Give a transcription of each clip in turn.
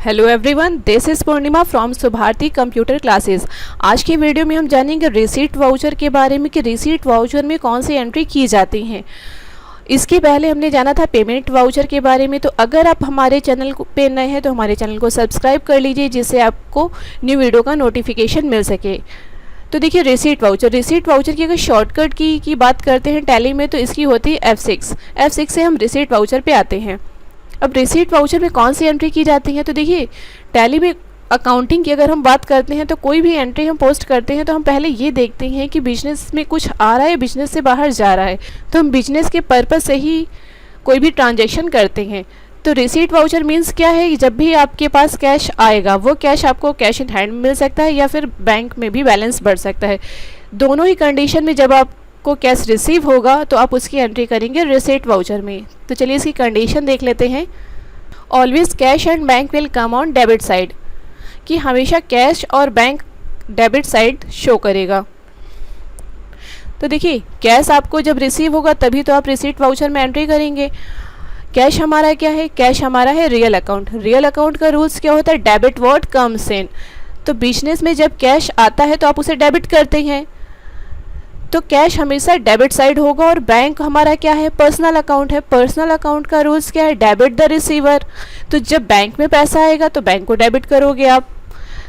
Hello everyone, this is Purnima from Subharti computer classes. आज की video में हम जानेंगे रिसीट वाउचर के बारे में कि रिसीट वाउचर में कौन सी एंट्री की जाती हैं। इसके पहले हमने जाना था पेमेंट वाउचर के बारे में। तो अगर आप हमारे चैनल पे नए हैं तो हमारे चैनल को सब्सक्राइब कर लीजिए, जिससे आपको न्यू वीडियो का नोटिफिकेशन मिल सके। तो देखिए, रिसीट वाउचर की अगर शॉर्टकट की बात करते हैं टैली में, तो इसकी होती है F6 से हम रिसीट वाउचर पे आते हैं। अब रिसीट वाउचर में कौन सी एंट्री की जाती है, तो देखिए टैली में अकाउंटिंग की अगर हम बात करते हैं तो कोई भी एंट्री हम पोस्ट करते हैं तो हम पहले ये देखते हैं कि बिजनेस में कुछ आ रहा है, बिजनेस से बाहर जा रहा है। तो हम बिजनेस के पर्पस से ही कोई भी ट्रांजैक्शन करते हैं। तो रिसीट वाउचर मीन्स क्या है, जब भी आपके पास कैश आएगा वो कैश आपको कैश इन हैंड मिल सकता है या फिर बैंक में भी बैलेंस बढ़ सकता है। दोनों ही कंडीशन में जब आपको कैश रिसीव होगा तो आप उसकी एंट्री करेंगे रिसीट वाउचर में। तो चलिए इसकी कंडीशन देख लेते हैं। Always cash and bank will come on debit side, कि हमेशा कैश और बैंक डेबिट साइड शो करेगा। तो देखिए, कैश आपको जब रिसीव होगा तभी तो आप रिसीट वाउचर में एंट्री करेंगे। कैश हमारा क्या है, कैश हमारा है रियल अकाउंट। रियल अकाउंट का रूल्स क्या होता है, डेबिट व्हाट कम्स इन। तो बिजनेस में जब कैश आता है तो आप उसे डेबिट करते हैं, तो कैश हमेशा डेबिट साइड होगा। और बैंक हमारा क्या है, पर्सनल अकाउंट है। पर्सनल अकाउंट का रूल्स क्या है, डेबिट द रिसीवर। तो जब बैंक में पैसा आएगा तो बैंक को डेबिट करोगे आप।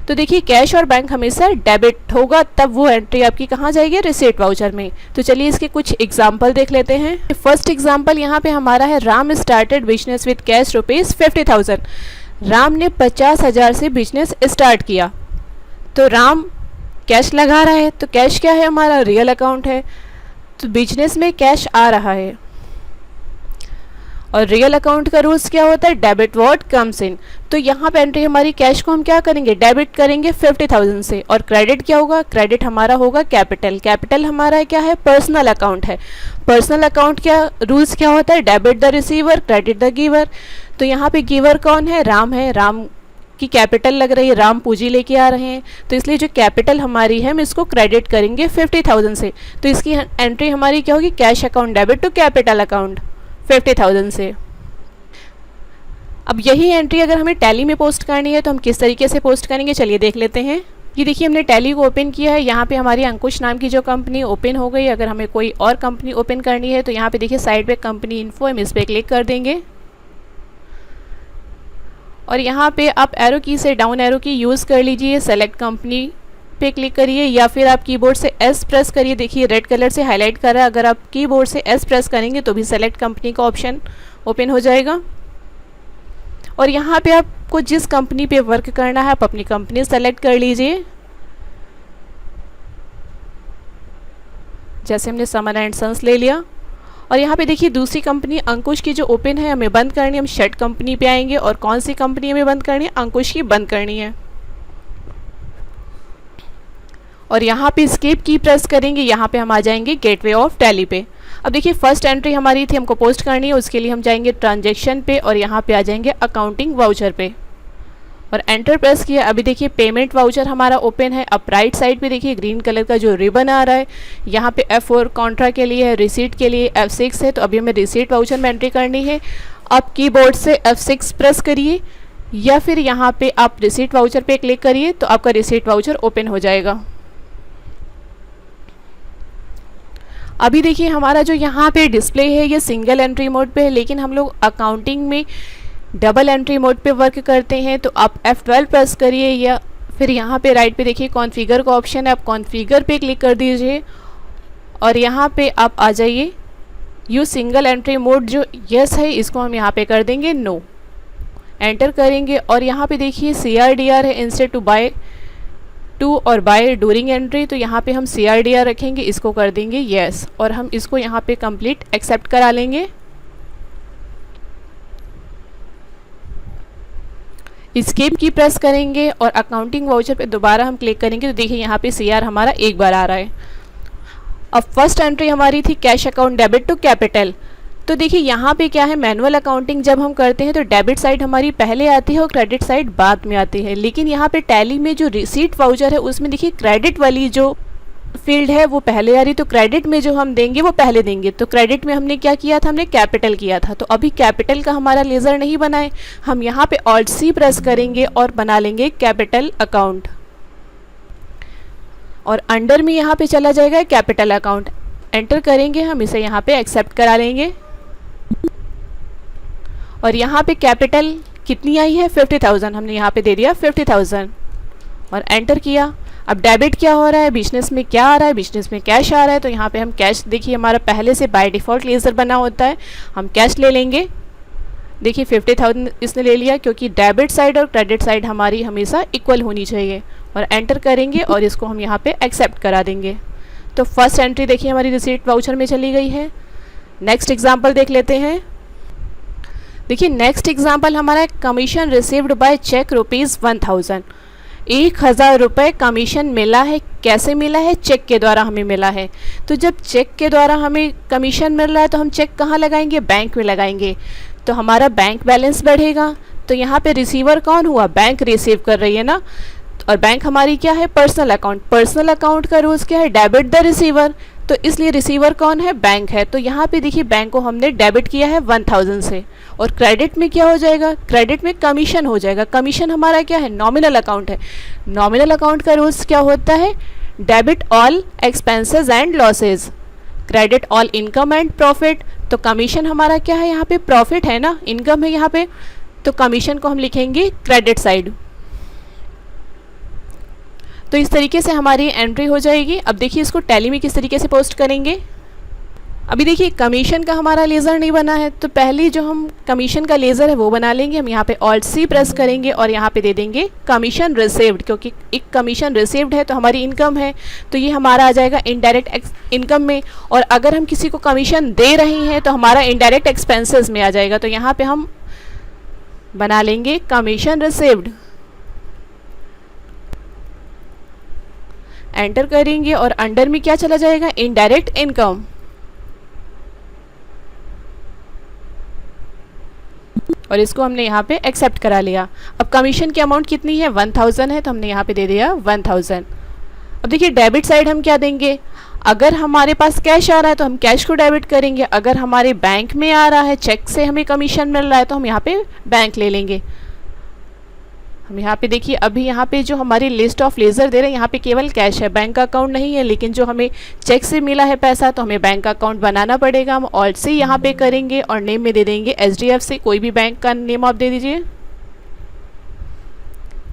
तो देखिए, कैश और बैंक हमेशा डेबिट होगा, तब वो एंट्री आपकी कहाँ जाएगी, रिसीट वाउचर में। तो चलिए इसके कुछ एग्जाम्पल देख लेते हैं। फर्स्ट एग्जाम्पल यहाँ पे हमारा है, Ram started business with cash ₹50,000। Ram ने 50,000 से बिजनेस स्टार्ट किया। तो राम कैश लगा रहा है, तो कैश क्या है, हमारा रियल अकाउंट है। तो बिजनेस में कैश आ रहा है और रियल अकाउंट का रूल्स क्या होता है, डेबिट व्हाट कम्स इन। तो यहाँ पे एंट्री हमारी कैश को हम क्या करेंगे, डेबिट करेंगे 50,000 से। और क्रेडिट क्या होगा, क्रेडिट हमारा होगा कैपिटल। कैपिटल हमारा क्या है, पर्सनल अकाउंट है। पर्सनल अकाउंट क्या रूल्स क्या होता है, debit the receiver, credit the giver. तो यहाँ पे गिवर कौन है, राम है। राम की कैपिटल लग रही है, राम पूंजी लेके आ रहे हैं, तो इसलिए जो कैपिटल हमारी है हम इसको क्रेडिट करेंगे 50,000 से। तो इसकी एंट्री हमारी क्या होगी, cash account debit to capital account 50,000 से। अब यही एंट्री अगर हमें टैली में पोस्ट करनी है तो हम किस तरीके से पोस्ट करेंगे, चलिए देख लेते हैं। ये देखिए, हमने टैली को ओपन किया है। यहाँ पे हमारी अंकुश नाम की जो कंपनी ओपन हो गई। अगर हमें कोई और कंपनी ओपन करनी है तो यहाँ पे देखिए साइड पे कंपनी इन्फो, हम इस पर क्लिक कर देंगे और यहाँ पे आप एरो की से डाउन एरो की यूज़ कर लीजिए। सेलेक्ट कंपनी पे क्लिक करिए या फिर आप कीबोर्ड से एस प्रेस करिए। देखिए रेड कलर से हाईलाइट कर रहा है, अगर आप कीबोर्ड से एस प्रेस करेंगे तो भी सेलेक्ट कंपनी का ऑप्शन ओपन हो जाएगा। और यहाँ पे आपको जिस कंपनी पे वर्क करना है आप अपनी कंपनी सेलेक्ट कर लीजिए। जैसे हमने समर एंड सन्स ले लिया। और यहाँ पे देखिए दूसरी कंपनी अंकुश की जो ओपन है, हमें बंद करनी है। हम शट कंपनी पे आएंगे और कौन सी कंपनी हमें बंद करनी है, अंकुश की बंद करनी है। और यहाँ पे एस्केप की प्रेस करेंगे, यहाँ पे हम आ जाएंगे गेटवे ऑफ टैली पे। अब देखिए फर्स्ट एंट्री हमारी थी, हमको पोस्ट करनी है, उसके लिए हम जाएंगे ट्रांजैक्शन पे और यहाँ पे आ जाएंगे अकाउंटिंग वाउचर पे और एंटर प्रेस किया। अभी देखिए पेमेंट वाउचर हमारा ओपन है। अब राइट साइड पे देखिए ग्रीन कलर का जो रिबन आ रहा है, यहाँ पे F4 कॉन्ट्रा के लिए है, रिसीट के लिए F6 है। तो अभी हमें रिसीट वाउचर में एंट्री करनी है। आप कीबोर्ड से F6 प्रेस करिए या फिर यहाँ पे आप रिसीट वाउचर पे क्लिक करिए तो आपका रिसीट वाउचर ओपन हो जाएगा। अभी देखिए हमारा जो यहाँ पे डिस्प्ले है ये सिंगल एंट्री मोड पे है, लेकिन हम लोग अकाउंटिंग में डबल एंट्री मोड पे वर्क करते हैं। तो आप F12 प्रेस करिए या फिर यहाँ पे राइट पे देखिए कॉन्फ़िगर का ऑप्शन है, आप कॉन्फ़िगर पे क्लिक कर दीजिए और यहाँ पे आप आ जाइए यूज सिंगल एंट्री मोड। जो यस है इसको हम यहाँ पे कर देंगे नो, एंटर करेंगे और यहाँ पे देखिए CRDR है इंस्टेड टू बाय टू और बाय डूरिंग एंट्री। तो यहाँ पे हम CRDR रखेंगे, इसको कर देंगे यस और हम इसको यहाँ पे कंप्लीट एक्सेप्ट करा लेंगे। एस्केप की प्रेस करेंगे और अकाउंटिंग वाउचर पे दोबारा हम क्लिक करेंगे तो देखिए यहाँ पे CR हमारा एक बार आ रहा है। अब फर्स्ट एंट्री हमारी थी cash account debit to capital. तो देखिए यहाँ पे क्या है, मैनुअल अकाउंटिंग जब हम करते हैं तो डेबिट साइड हमारी पहले आती है और क्रेडिट साइड बाद में आती है। लेकिन यहाँ पे टैली में जो रिसीट वाउचर है उसमें देखिए क्रेडिट वाली जो फील्ड है वो पहले आ रही, तो क्रेडिट में जो हम देंगे वो पहले देंगे। तो क्रेडिट में हमने क्या किया था, हमने कैपिटल किया था, तो अभी कैपिटल का हमारा लेज़र नहीं बनाए, हम यहाँ पे ऑल्ट सी प्रेस करेंगे और बना लेंगे कैपिटल अकाउंट, और अंडर में यहाँ पे चला जाएगा कैपिटल अकाउंट। एंटर करेंगे, हम इसे यहाँ पे एक्सेप्ट करा लेंगे, और यहाँ पे कैपिटल कितनी आई है 50,000, हमने यहाँ पे दे दिया 50,000 और एंटर किया। अब डेबिट क्या हो रहा है, बिजनेस में क्या आ रहा है, बिजनेस में कैश आ रहा है, तो यहाँ पे हम कैश, देखिए हमारा पहले से बाय डिफ़ॉल्ट लेज़र बना होता है, हम कैश ले लेंगे। देखिए 50,000 इसने ले लिया, क्योंकि डेबिट साइड और क्रेडिट साइड हमारी हमेशा इक्वल होनी चाहिए, और एंटर करेंगे और इसको हम यहाँ पे एक्सेप्ट करा देंगे। तो फर्स्ट एंट्री देखिए हमारी रिसीट वाउचर में चली गई है। नेक्स्ट एग्जाम्पल देख लेते हैं। देखिए नेक्स्ट एग्जाम्पल हमारा कमीशन रिसीव्ड बाय चेक ₹1,000। 1,000 रुपये कमीशन मिला है। कैसे मिला है, चेक के द्वारा हमें मिला है। तो जब चेक के द्वारा हमें कमीशन मिल रहा है तो हम चेक कहाँ लगाएंगे, बैंक में लगाएंगे, तो हमारा बैंक बैलेंस बढ़ेगा। तो यहाँ पे रिसीवर कौन हुआ, बैंक रिसीव कर रही है ना, और बैंक हमारी क्या है, पर्सनल अकाउंट। पर्सनल अकाउंट का रूल्स क्या है, डेबिट द रिसीवर, तो इसलिए रिसीवर कौन है, बैंक है। तो यहाँ पे देखिए बैंक को हमने डेबिट किया है 1,000 से, और क्रेडिट में क्या हो जाएगा, क्रेडिट में कमीशन हो जाएगा। कमीशन हमारा क्या है, नॉमिनल अकाउंट है। नॉमिनल अकाउंट का रूल्स क्या होता है, debit all expenses and losses, credit all income and profit. तो कमीशन हमारा क्या है, यहाँ पे प्रॉफिट है ना, इनकम है यहाँ पे, तो कमीशन को हम लिखेंगे क्रेडिट साइड। तो इस तरीके से हमारी एंट्री हो जाएगी। अब देखिए इसको टैली में किस तरीके से पोस्ट करेंगे। अभी देखिए कमीशन का हमारा लेज़र नहीं बना है, तो पहले जो हम कमीशन का लेज़र है वो बना लेंगे। हम यहाँ पे ऑल्ट सी प्रेस करेंगे और यहाँ पे दे देंगे कमीशन रिसीव्ड, क्योंकि एक कमीशन रिसीव्ड है तो हमारी इनकम है, तो ये हमारा आ जाएगा इनडायरेक्ट इनकम में। और अगर हम किसी को कमीशन दे रहे हैं तो हमारा इनडायरेक्ट एक्सपेंसेस में आ जाएगा। तो यहाँ पर हम बना लेंगे कमीशन रिसीव्ड, एंटर करेंगे और अंडर में क्या चला जाएगा, इनडायरेक्ट इनकम, और इसको हमने यहाँ पे एक्सेप्ट करा लिया। अब कमीशन की अमाउंट कितनी है, 1,000 है, तो हमने यहाँ पे दे दिया 1,000। अब देखिए डेबिट साइड हम क्या देंगे, अगर हमारे पास कैश आ रहा है तो हम कैश को डेबिट करेंगे, अगर हमारे बैंक में आ रहा है, चेक से हमें कमीशन मिल रहा है, तो हम यहाँ पे बैंक ले लेंगे। हम यहाँ पे देखिए अभी यहाँ पे जो हमारी लिस्ट ऑफ लेज़र दे रहे हैं यहाँ पे केवल कैश है, बैंक का अकाउंट नहीं है, लेकिन जो हमें चेक से मिला है पैसा तो हमें बैंक का अकाउंट बनाना पड़ेगा। हम ऑल्ट से यहाँ पे करेंगे और नेम में दे देंगे HDFC, कोई भी बैंक का नेम आप दे दीजिए,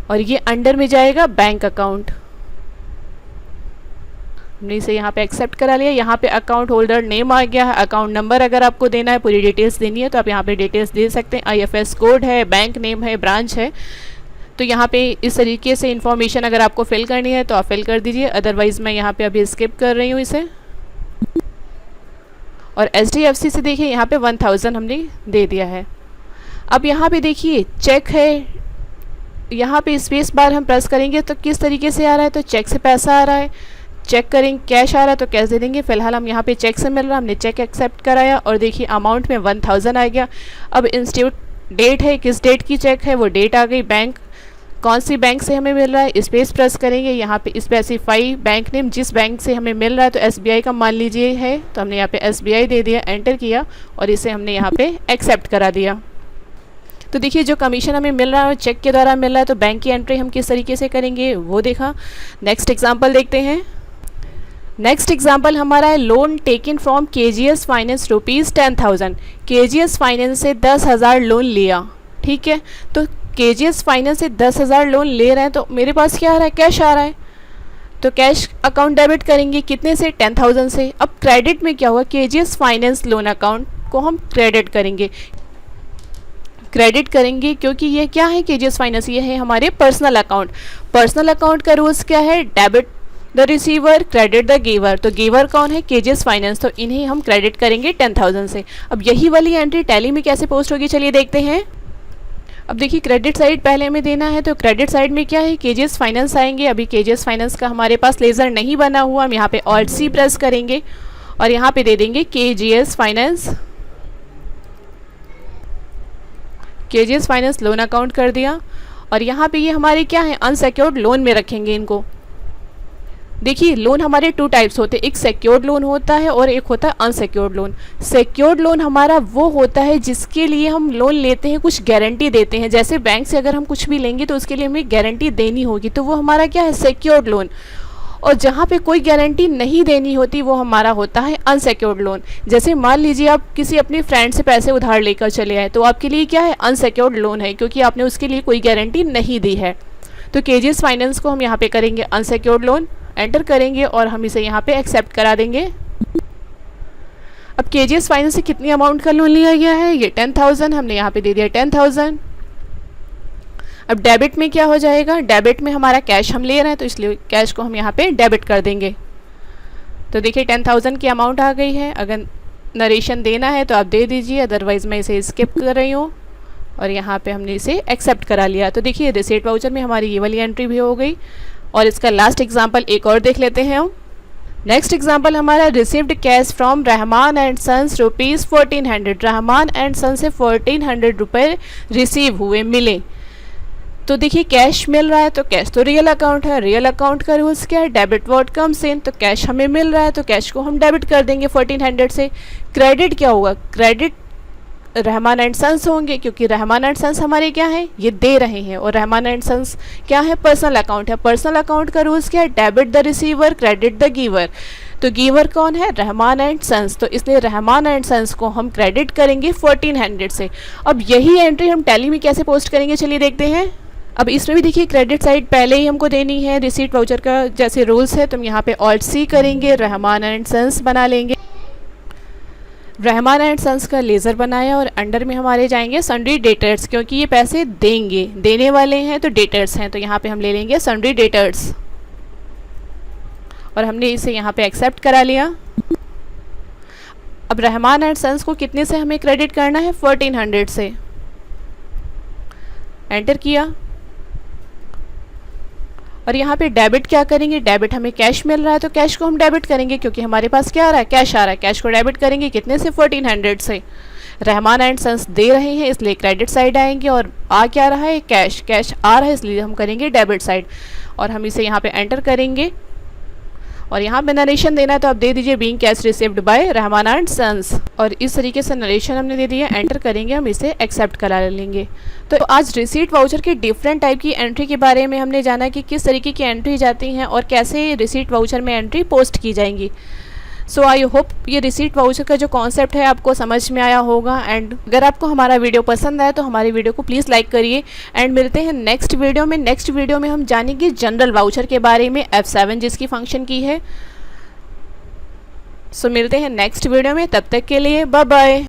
और ये अंडर में जाएगा बैंक अकाउंट। हमने इसे यहाँ पे एक्सेप्ट करा लिया। यहाँ पे अकाउंट होल्डर नेम आ गया है, अकाउंट नंबर अगर आपको देना है, पूरी डिटेल्स देनी है तो आप यहाँ पे डिटेल्स दे सकते हैं। IFS कोड है, बैंक नेम है, ब्रांच है, तो यहाँ पे इस तरीके से इन्फॉर्मेशन अगर आपको फिल करनी है तो आप फिल कर दीजिए, अदरवाइज़ मैं यहाँ पे अभी स्किप कर रही हूँ इसे। और HDFC से देखिए यहाँ पे 1,000 हमने दे दिया है। अब यहाँ पे देखिए चेक है, यहाँ पे स्पेस बार हम प्रेस करेंगे तो किस तरीके से आ रहा है, तो चेक से पैसा आ रहा है, चेक करेंगे कैश आ रहा है तो कैश दे देंगे। फिलहाल हम यहाँ पे चेक से मिल रहा है, हमने चेक एक्सेप्ट कराया और देखिए अमाउंट में 1,000 आ गया। अब इंस्टीट्यूट डेट है, किस डेट की चेक है वो डेट आ गई, बैंक कौन सी बैंक से हमें मिल रहा है, स्पेस प्रेस करेंगे, यहाँ पे स्पेसिफाई बैंक नेम, जिस बैंक से हमें मिल रहा है, तो SBI का मान लीजिए है, तो हमने यहाँ पे SBI दे दिया, एंटर किया और इसे हमने यहाँ पे एक्सेप्ट करा दिया। तो देखिए जो कमीशन हमें मिल रहा है चेक के द्वारा मिल रहा है, तो बैंक की एंट्री हम किस तरीके से करेंगे वो देखा। नेक्स्ट एग्जाम्पल देखते हैं। नेक्स्ट एग्जाम्पल हमारा है loan taken from KGS finance ₹10,000। KGS finance से 10,000 लोन लिया, ठीक है, तो KGS फाइनेंस से 10,000 लोन ले रहे हैं, तो मेरे पास क्या आ रहा है, कैश आ रहा है, तो कैश अकाउंट डेबिट करेंगे कितने से, 10,000 से। अब क्रेडिट में क्या हुआ, KGS फाइनेंस लोन अकाउंट को हम क्रेडिट करेंगे, क्योंकि ये क्या है, KGS फाइनेंस ये है हमारे पर्सनल अकाउंट। पर्सनल अकाउंट का रूल्स क्या है, debit the receiver, credit the giver, तो गिवर कौन है, KGS फाइनेंस, तो इन्हें हम क्रेडिट करेंगे 10,000 से। अब यही वाली एंट्री टैली में कैसे पोस्ट होगी, चलिए देखते हैं। अब देखिए क्रेडिट साइड पहले हमें देना है, तो क्रेडिट साइड में क्या है, KGS फाइनेंस आएंगे। अभी KGS फाइनेंस का हमारे पास लेज़र नहीं बना हुआ, हम यहाँ पे ऑल्ट सी प्रेस करेंगे और यहाँ पे दे देंगे KGS finance. KGS finance loan account कर दिया और यहाँ पे ये हमारे क्या है, अनसिक्योर्ड लोन में रखेंगे इनको। देखिए लोन हमारे 2 टाइप्स होते हैं, एक सिक्योर्ड लोन होता है और एक होता है अनसिक्योर्ड लोन। सिक्योर्ड लोन हमारा वो होता है जिसके लिए हम लोन लेते हैं, कुछ गारंटी देते हैं, जैसे बैंक से अगर हम कुछ भी लेंगे तो उसके लिए हमें गारंटी देनी होगी, तो वो हमारा क्या है, सिक्योर्ड लोन। और जहाँ पे कोई गारंटी नहीं देनी होती वो हमारा होता है अनसिक्योर्ड लोन। जैसे मान लीजिए आप किसी अपने फ्रेंड से पैसे उधार लेकर चले आए, तो आपके लिए क्या है, अनसिक्योर्ड लोन है, क्योंकि आपने उसके लिए कोई गारंटी नहीं दी है। तो केजीएस फाइनेंस को हम यहाँ पे करेंगे अनसिक्योर्ड लोन, एंटर करेंगे और हम इसे यहाँ पे एक्सेप्ट करा देंगे। अब केजीएस फाइनेंस से कितनी अमाउंट का लोन लिया गया है, ये 10,000, हमने यहाँ पे दे दिया 10,000। अब डेबिट में क्या हो जाएगा, डेबिट में हमारा कैश हम ले रहे हैं तो इसलिए कैश को हम यहाँ पे डेबिट कर देंगे। तो देखिए 10,000 की अमाउंट आ गई है। अगर नरेशन देना है तो आप दे दीजिए, अदरवाइज़ मैं इसे स्किप कर रही हूँ और यहाँ पे हमने इसे एक्सेप्ट करा लिया। तो देखिए रिसीट वाउचर में हमारी ये वाली एंट्री भी हो गई। और इसका लास्ट एग्जाम्पल एक और देख लेते हैं हम। नेक्स्ट एग्जाम्पल हमारा received cash from Rahman and sons ₹1400। Rahman and son से 1400 रुपये रिसीव हुए, मिले। तो देखिए कैश मिल रहा है तो कैश तो रियल अकाउंट है, रियल अकाउंट का रूल्स क्या है, डेबिट व्हाट कम्स इन, तो कैश हमें मिल रहा है तो कैश को हम डेबिट कर देंगे 1400 से। क्रेडिट क्या होगा, क्रेडिट रहमान एंड सन्स होंगे, क्योंकि रहमान एंड सन्स हमारे क्या है, ये दे रहे हैं, और रहमान एंड सन्स क्या है, पर्सनल अकाउंट है। पर्सनल अकाउंट का रूल्स क्या है, debit the receiver credit the giver. तो गिवर कौन है, रहमान एंड सन्स, तो इसलिए रहमान एंड सन्स को हम क्रेडिट करेंगे 1400 से। अब यही एंट्री हम टैली में कैसे पोस्ट करेंगे, चलिए देखते हैं। अब इसमें भी देखिए क्रेडिट साइड पहले ही हमको देनी है, रिसीट वाउचर का जैसे रूल्स है, तो हम यहाँ पे ऑल्ट सी करेंगे, रहमान एंड सन्स बना लेंगे। रहमान एंड सन्स का लेज़र बनाया और अंडर में हमारे जाएंगे सन्ड्री डेटर्स, क्योंकि ये पैसे देंगे, देने वाले हैं तो डेटर्स हैं, तो यहाँ पे हम ले लेंगे सन्ड्री डेटर्स और हमने इसे यहाँ पे एक्सेप्ट करा लिया। अब रहमान एंड सन्स को कितने से हमें क्रेडिट करना है, 1400 से, एंटर किया। और यहाँ पे डेबिट क्या करेंगे, डेबिट हमें कैश मिल रहा है तो कैश को हम डेबिट करेंगे, क्योंकि हमारे पास क्या आ रहा है, कैश आ रहा है, कैश को डेबिट करेंगे कितने से, 1400 से। रहमान एंड सन्स दे रहे हैं इसलिए क्रेडिट साइड आएंगे, और आ क्या रहा है, कैश, कैश आ रहा है इसलिए हम करेंगे डेबिट साइड। और हम इसे यहाँ पे एंटर करेंगे और यहाँ पे नरेशन देना है तो आप दे दीजिए being cash received by Rahman and sons, और इस तरीके से नरेशन हमने दे दिया, एंटर करेंगे, हम इसे एक्सेप्ट करा लेंगे। तो आज रिसीट वाउचर के डिफरेंट टाइप की एंट्री के बारे में हमने जाना कि किस तरीके की एंट्री जाती हैं और कैसे रिसीट वाउचर में एंट्री पोस्ट की जाएंगी। सो आई होप ये रिसीट वाउचर का जो कॉन्सेप्ट है आपको समझ में आया होगा। एंड अगर आपको हमारा वीडियो पसंद आए तो हमारी वीडियो को प्लीज़ लाइक करिए। एंड मिलते हैं नेक्स्ट वीडियो में। नेक्स्ट वीडियो में हम जानेंगे जनरल वाउचर के बारे में, F7 जिसकी फंक्शन की है। सो मिलते हैं नेक्स्ट वीडियो में, तब तक के लिए बाय बाय।